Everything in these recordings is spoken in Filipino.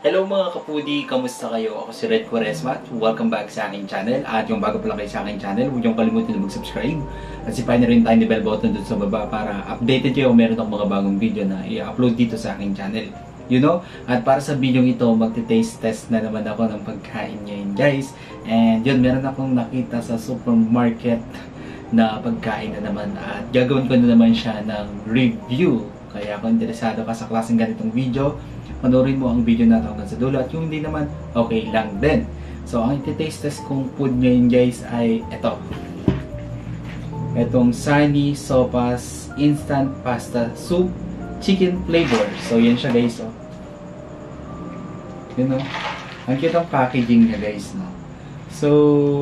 Hello mga kapudi, kamusta kayo? Ako si Red Quaresma at welcome back sa aking channel. At yung bago pa lang kayo sa aking channel, huwag niyong kalimutan na mag-subscribe. At sipain na rin tayo ni bell button dun sa baba para updated kayo kung meron akong mga bagong video na i-upload dito sa aking channel. You know? At para sa video ito, magte-taste test na naman ako ng pagkain ngayon guys. And yun, meron akong nakita sa supermarket na pagkain na naman. At gagawin ko na naman siya ng review. Kaya kung interesado ka sa klaseng ganitong video, panoorin mo ang video natin hanggang sa dulo at yung hindi naman, okay lang din. So, ang iti-taste test kong food ngayon guys ay ito. Itong Sunny Sopas Instant Pasta Soup Chicken Flavor. So, yan siya guys. Oh. Yun o. Ang cute ang packaging niya guys. No? So,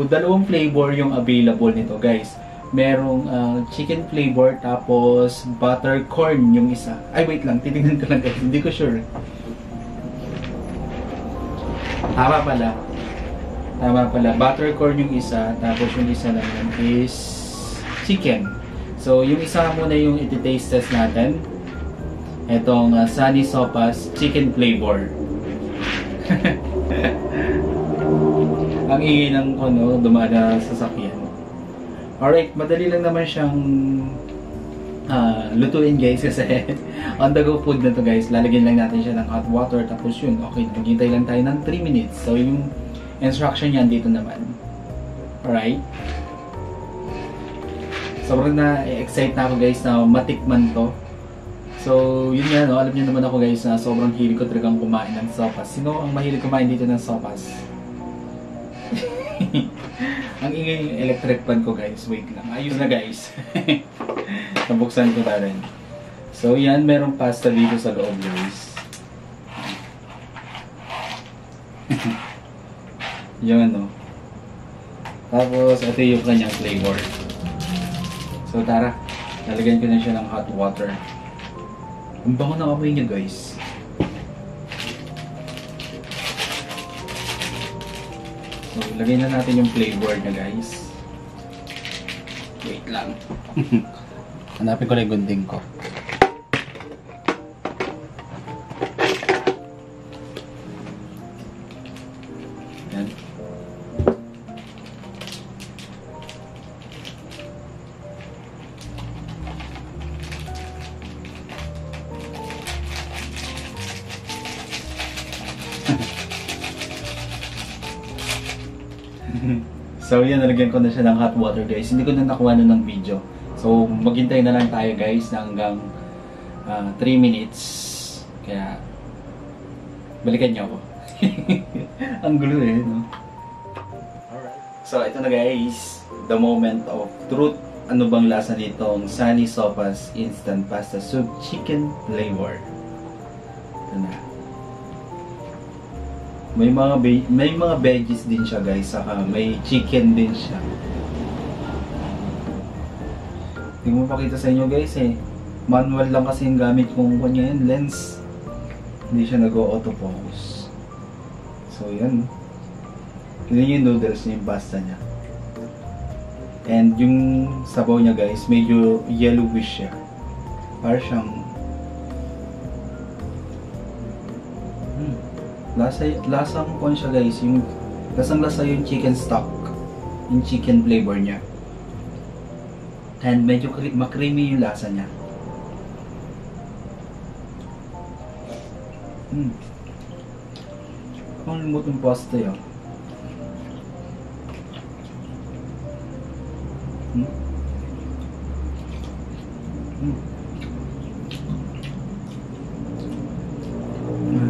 dalawang flavor yung available nito guys. Merong chicken flavor tapos butter corn yung isa. Ay, wait lang. Titignan ko lang guys. Hindi ko sure. Tama pala. Tama pala. Butter corn yung isa. Tapos yung isa naman is chicken. So, yung isa muna yung iti-taste test natin. Itong Sunny Sopas Chicken Flavor. Ang ingay ng dumaan na sasakyan. Alright, madali lang naman siyang lutuin guys kasi on the go food na to guys. Lalagyan lang natin siya ng hot water tapos yun, okay, maghintay lang tayo ng 3 minutes. So yung instruction niyan dito naman. Alright. Sobrang na-excite na ako guys na matikman to. So yun nga no, alam niyo naman ako guys na sobrang hilig ko talagang kumain ng sopas. Sino ang mahilig kumain dito ng sopas? Ang ingay yung electric fan ko guys. Wait lang. Ayun na guys. Nabuksan ko na rin. So yan, merong pasta dito sa loob guys. Yung ano. Tapos ito yung kanyang flavor. So tara, lalagyan ko na siya ng hot water. Ang bango ng amoy niya guys. So, lagay na natin yung flavor na guys. Wait lang. Hanapin ko na yung gunting ko. Yan. So yan, nalagyan ko na siya ng hot water guys. Hindi ko na nakuha na ng video. So maghintay na lang tayo guys na hanggang 3 minutes. Kaya balikan niyo ako. Ang gulo eh, no? Alright. So ito na guys, the moment of truth. Ano bang lasa nitong Sunny Sopas Instant Pasta Soup Chicken Flavor? Ito na. May mga veggies din siya guys, saka may chicken din siya. Hindi mo pakita sa inyo guys eh. Manual lang kasi yung gamit kong kanya yun, lens. Hindi siya nag-auto-focus. So yan. Yun yung noodles niya, yung pasta niya. And yung sabaw niya guys, medyo yellowish siya. Para siyang lasang kung siya guys, yung lasang-lasa yung chicken stock, yung chicken flavor niya. And medyo makreamy yung lasa niya. Ang lambot ng pasta yun.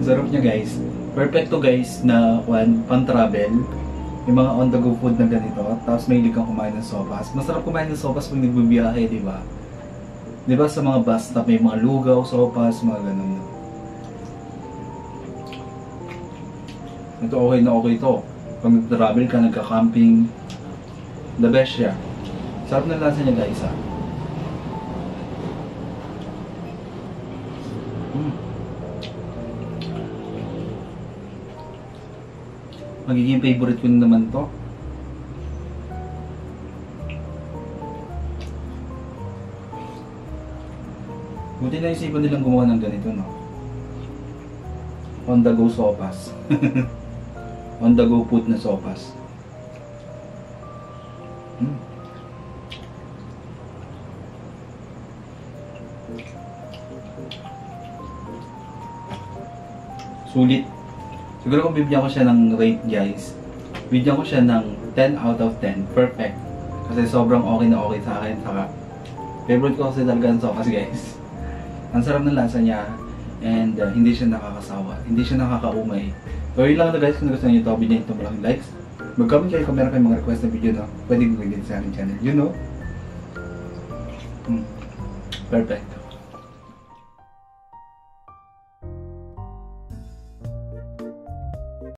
Sarap niya guys. Perfecto guys na pan-travel. Yung mga on-the-go food na ganito. Tapos may hilig kang kumain ng sopas. Masarap kumain ng sopas pag nagbibiyahe, di ba? Di ba sa mga bus stop may mga lugaw, sopas, mga ganun. Ito okay na okay to. Pag nag-travel ka, nagka-camping, the best siya. Sarap na lasa niya guys ha. Magiging favorite ko naman to. Buti na isipan nilang gumawa ng ganito, no? On the go sopas. On the go food na sopas. Sulit. Siguro kung bibigyan ko siya ng rate, guys, bibigyan ko siya ng 10 out of 10. Perfect. Kasi sobrang okay na okay sa akin. Saka, favorite ko kasi talaga ang sopas, guys. Ang sarap ng lasa niya. And hindi siya nakakasawa. Hindi siya nakakaumay. So yun lang na guys. Kung gusto niyo ito, bigyan ito malaking likes. Mag-comment kayo kung meron kayong mga request na video na pwede gawin din sa aking channel. You know? Perfect.